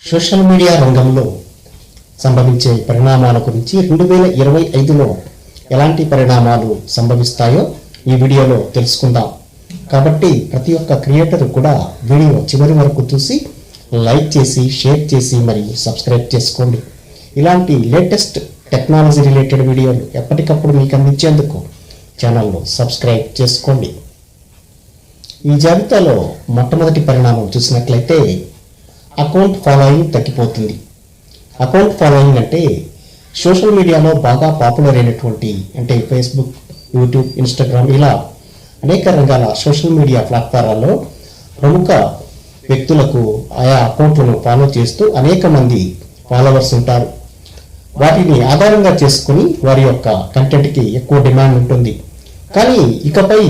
Social media రంగంలో సంభవించే పరిణామాల గురించి 2025లో ఎలాంటి పరిణామాలు సంభవిస్తాయో ఈ వీడియోలో తెలుసుకుందాం. కాబట్టి ప్రతి ఒక్క క్రియేటర్ కూడా వీడియో చివరి వరకు చూసి లైక్ చేసి, షేర్ చేసి మరియు సబ్స్క్రైబ్ చేసుకోండి. ఇలాంటి లేటెస్ట్ టెక్నాలజీ రిలేటెడ్ వీడియోలు ఎప్పటికప్పుడు మీకు అందించేందుకు ఛానల్ను సబ్స్క్రైబ్ చేసుకోండి. ఈ జాబితాలో మొట్టమొదటి పరిణామం చూసినట్లయితే అకౌంట్ ఫాలోయింగ్ తగ్గిపోతుంది. అకౌంట్ ఫాలోయింగ్ అంటే సోషల్ మీడియాలో బాగా పాపులర్ అయినటువంటి అంటే ఫేస్బుక్, యూట్యూబ్, ఇన్స్టాగ్రామ్ ఇలా అనేక రంగాల సోషల్ మీడియా ప్లాట్ఫారాల్లో ప్రముఖ వ్యక్తులకు ఆయా అకౌంట్లను ఫాలో చేస్తూ అనేక మంది ఫాలోవర్స్ ఉంటారు. వాటిని ఆధారంగా చేసుకుని వారి యొక్క కంటెంట్కి ఎక్కువ డిమాండ్ ఉంటుంది. కానీ ఇకపై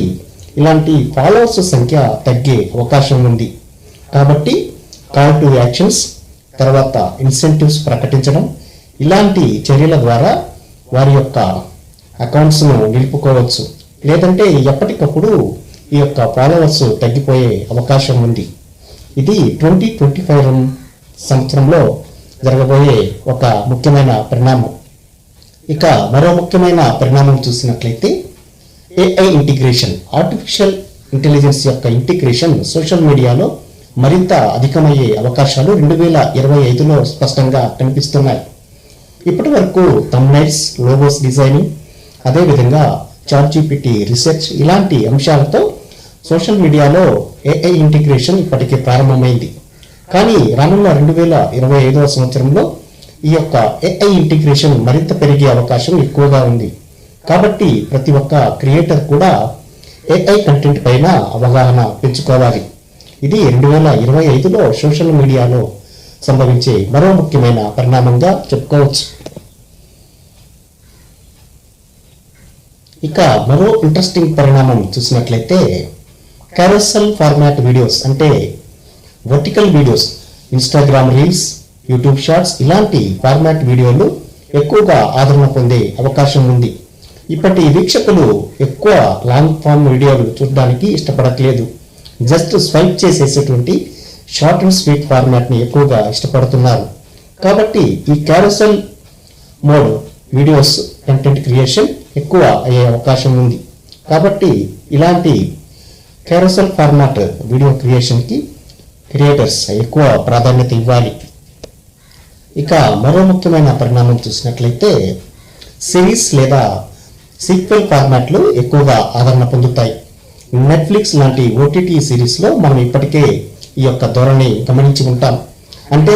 ఇలాంటి ఫాలోవర్స్ సంఖ్య తగ్గే అవకాశం ఉంది. కాబట్టి కాల్ టు యాక్షన్స్, తర్వాత ఇన్సెంటివ్స్ ప్రకటించడం ఇలాంటి చర్యల ద్వారా వారి యొక్క అకౌంట్స్ను నిలుపుకోవచ్చు. లేదంటే ఎప్పటికప్పుడు ఈ యొక్క ఫాలోవర్స్ తగ్గిపోయే అవకాశం ఉంది. ఇది 2025 సంవత్సరంలో జరగబోయే ఒక ముఖ్యమైన పరిణామం. ఇక మరో ముఖ్యమైన పరిణామం చూసినట్లయితే ఏఐ ఇంటిగ్రేషన్, ఆర్టిఫిషియల్ ఇంటెలిజెన్స్ యొక్క ఇంటిగ్రేషన్ సోషల్ మీడియాలో మరింత అధికమయ్యే అవకాశాలు 2025లో స్పష్టంగా కనిపిస్తున్నాయి. ఇప్పటి వరకు థంబ్నైల్స్, లోగోస్ డిజైనింగ్, అదేవిధంగా చాట్‌జీపీటీ రీసెర్చ్ ఇలాంటి అంశాలతో సోషల్ మీడియాలో ఏఐ ఇంటిగ్రేషన్ ఇప్పటికే ప్రారంభమైంది. కానీ రానున్న 2025వ సంవత్సరంలో ఈ యొక్క ఏఐ ఇంటిగ్రేషన్ మరింత పెరిగే అవకాశం ఎక్కువగా ఉంది. కాబట్టి ప్రతి ఒక్క క్రియేటర్ కూడా ఏఐ కంటెంట్ పైన అవగాహన పెంచుకోవాలి. ఇది 2025లో సోషల్ మీడియాలో సంభవించే మరో ముఖ్యమైన పరిణామంగా చెప్పుకోవచ్చు. ఇక మరో ఇంట్రెస్టింగ్ పరిణామం చూసినట్లయితే క్యారూసెల్ ఫార్మాట్ వీడియోస్ అంటే vertical videos, Instagram reels, YouTube shorts ఇలాంటి ఫార్మాట్ వీడియోలు ఎక్కువగా ఆదరణ పొందే అవకాశం ఉంది. ఇప్పటి వీక్షకులు ఎక్కువ లాంగ్ ఫామ్ వీడియోలు చూడడానికి ఇష్టపడట్లేదు. జస్ట్ స్వైప్ చేసేసేటువంటి షార్ట్ అండ్ స్వీట్ ఫార్మాట్ని ఎక్కువగా ఇష్టపడుతున్నారు. కాబట్టి ఈ carousel mode videos content creation ఎక్కువ అయ్యే అవకాశం ఉంది. కాబట్టి ఇలాంటి క్యారూసెల్ ఫార్మాట్ వీడియో క్రియేషన్కి క్రియేటర్స్ ఎక్కువ ప్రాధాన్యత ఇవ్వాలి. ఇక మరో ముఖ్యమైన పరిణామం చూసినట్లయితే సిరీస్ లేదా సీక్వెల్ ఫార్మాట్లు ఎక్కువగా ఆదరణ పొందుతాయి. నెట్ఫ్లిక్స్ లాంటి ఓటీటీ సిరీస్లో మనం ఇప్పటికే ఈ యొక్క ధోరణి గమనించి ఉంటాం. అంటే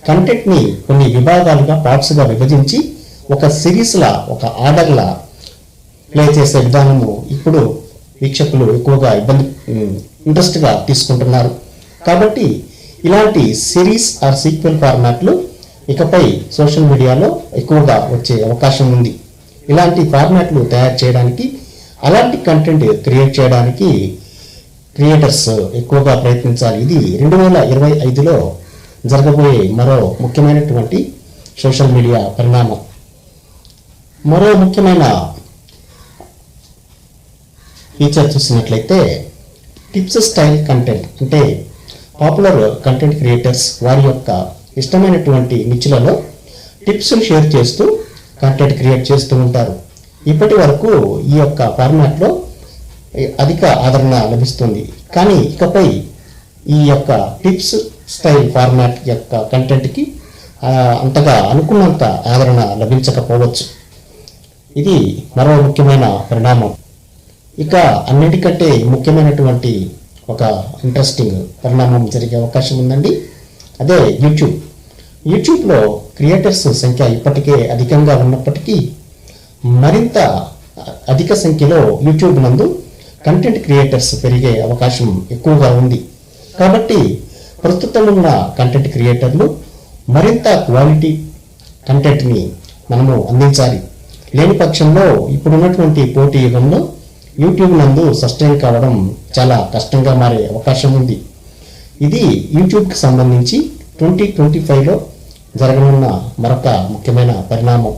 కంటెంట్ని కొన్ని విభాగాలుగా పార్ట్స్గా విభజించి ఒక సిరీస్లా, ఒక ఆర్డర్లా ప్లే చేసే విధానము ఇప్పుడు వీక్షకులు ఎక్కువగా ఇంట్రెస్ట్గా తీసుకుంటున్నారు. కాబట్టి ఇలాంటి సిరీస్ ఆర్ సీక్వెల్ ఫార్మాట్లు ఇకపై సోషల్ మీడియాలో ఎక్కువగా వచ్చే అవకాశం ఉంది. ఇలాంటి ఫార్మాట్లు తయారు చేయడానికి, అలాంటి కంటెంట్ క్రియేట్ చేయడానికి క్రియేటర్స్ ఎక్కువగా ప్రయత్నించాలి. ఇది 2025లో జరగబోయే మరో ముఖ్యమైనటువంటి సోషల్ మీడియా పరిణామం. మరో ముఖ్యమైన ఫీచర్ చూసినట్లయితే టిప్స్ స్టైల్ కంటెంట్ అంటే పాపులర్ కంటెంట్ క్రియేటర్స్ వారి యొక్క ఇష్టమైనటువంటి నిచ్చులలో టిప్స్ను షేర్ చేస్తూ కంటెంట్ క్రియేట్ చేస్తూ ఉంటారు. ఇప్పటి వరకు ఈ యొక్క ఫార్మాట్లో అధిక ఆదరణ లభిస్తుంది. కానీ ఇకపై ఈ యొక్క టిప్స్ స్టైల్ ఫార్మాట్ యొక్క కంటెంట్కి అంతగా అనుకున్నంత ఆదరణ లభించకపోవచ్చు. ఇది మరో ముఖ్యమైన పరిణామం. ఇక అన్నిటికంటే ముఖ్యమైనటువంటి ఒక ఇంట్రెస్టింగ్ పరిణామం జరిగే అవకాశం ఉందండి. అదే యూట్యూబ్లో క్రియేటర్స్ సంఖ్య ఇప్పటికే అధికంగా ఉన్నప్పటికీ మరింత అధిక సంఖ్యలో యూట్యూబ్ నందు కంటెంట్ క్రియేటర్స్ పెరిగే అవకాశం ఎక్కువగా ఉంది. కాబట్టి ప్రస్తుతం ఉన్న కంటెంట్ క్రియేటర్లు మరింత క్వాలిటీ కంటెంట్ని మనము అందించాలి. లేని పక్షంలో ఇప్పుడున్నటువంటి పోటీ యుగంలో యూట్యూబ్ నందు సస్టైన్ కావడం చాలా కష్టంగా మారే అవకాశం ఉంది. ఇది యూట్యూబ్కి సంబంధించి 2025లో జరగనున్న మరొక ముఖ్యమైన పరిణామం.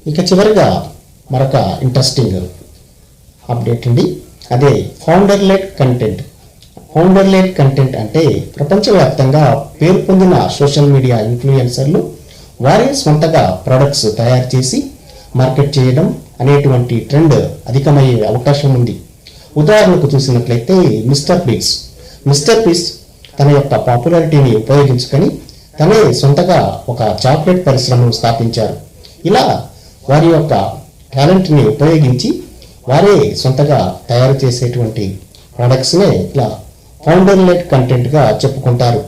ఇక చివరిగా మరొక ఇంట్రెస్టింగ్ అప్డేట్ అండి. అదే founder led content. Founder led content అంటే ప్రపంచవ్యాప్తంగా పేరు పొందిన సోషల్ మీడియా ఇన్ఫ్లుయెన్సర్లు వారే స్వంతగా ప్రొడక్ట్స్ తయారు చేసి మార్కెట్ చేయడం అనేటువంటి ట్రెండ్ అధికమయ్యే అవకాశం ఉంది. ఉదాహరణకు చూసినట్లయితే మిస్టర్ బీస్ట్ తన యొక్క పాపులారిటీని ఉపయోగించుకొని తనే సొంతగా ఒక చాక్లెట్ పరిశ్రమను స్థాపించారు. ఇలా వారి యొక్క టాలెంట్ని ఉపయోగించి వారే సొంతగా తయారు చేసేటువంటి ప్రొడక్ట్స్నే ఇలా ఫౌండర్ లెడ్ కంటెంట్గా చెప్పుకుంటారు.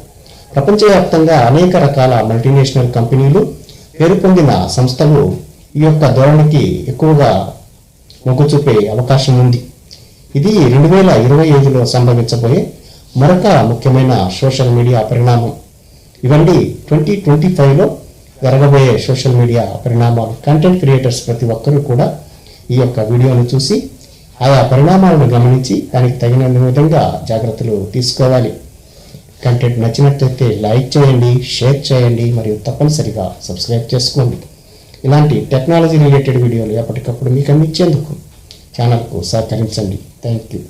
ప్రపంచవ్యాప్తంగా అనేక రకాల మల్టీనేషనల్ కంపెనీలు, పేరు పొందిన సంస్థలు ఈ యొక్క ధోరణికి ఎక్కువగా మొగ్గు చూపే అవకాశం ఉంది. ఇది 2025లో సంభవించబోయే మరొక ముఖ్యమైన సోషల్ మీడియా పరిణామం. ఇవన్నీ 2025లో జరగబోయే సోషల్ మీడియా పరిణామాలు. కంటెంట్ క్రియేటర్స్ ప్రతి ఒక్కరూ కూడా ఈ యొక్క వీడియోను చూసి ఆయా పరిణామాలను గమనించి దానికి తగిన విధంగా జాగ్రత్తలు తీసుకోవాలి. కంటెంట్ నచ్చినట్లయితే లైక్ చేయండి, షేర్ చేయండి మరియు తప్పనిసరిగా సబ్స్క్రైబ్ చేసుకోండి. ఇలాంటి టెక్నాలజీ రిలేటెడ్ వీడియోలు ఎప్పటికప్పుడు మీకు అందించేందుకు ఛానల్కు సహకరించండి. Thank you.